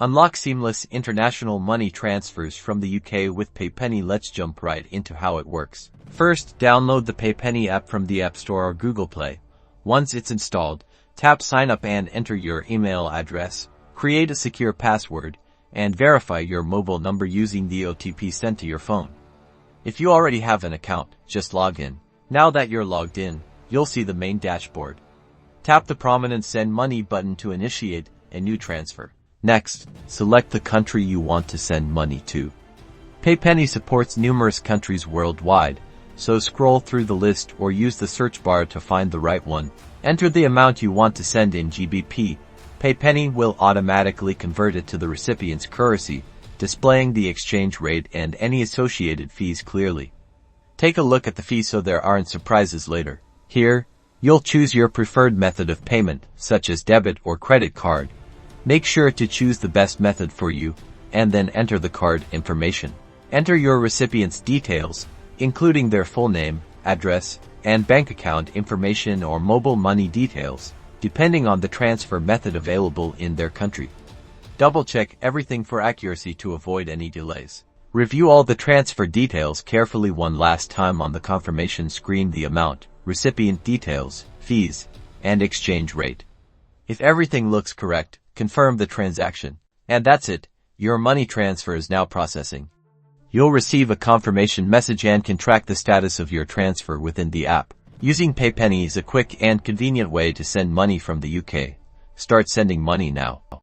Unlock seamless international money transfers from the UK with Paypenny. Let's jump right into how it works. First, download the Paypenny app from the App Store or Google Play. Once it's installed, tap Sign Up and enter your email address, create a secure password, and verify your mobile number using the OTP sent to your phone. If you already have an account, just log in. Now that you're logged in, you'll see the main dashboard. Tap the prominent Send Money button to initiate a new transfer. Next, select the country you want to send money to. Paypenny supports numerous countries worldwide, so scroll through the list or use the search bar to find the right one. Enter the amount you want to send in GBP. Paypenny will automatically convert it to the recipient's currency, displaying the exchange rate and any associated fees clearly. Take a look at the fees so there aren't surprises later. Here, you'll choose your preferred method of payment, such as debit or credit card. Make sure to choose the best method for you, and then enter the card information. Enter your recipient's details, including their full name, address, and bank account information or mobile money details, depending on the transfer method available in their country. Double-check everything for accuracy to avoid any delays. Review all the transfer details carefully one last time on the confirmation screen: the amount, recipient details, fees, and exchange rate. If everything looks correct, confirm the transaction. And that's it, your money transfer is now processing. You'll receive a confirmation message and can track the status of your transfer within the app. Using Paypenny is a quick and convenient way to send money from the UK. Start sending money now.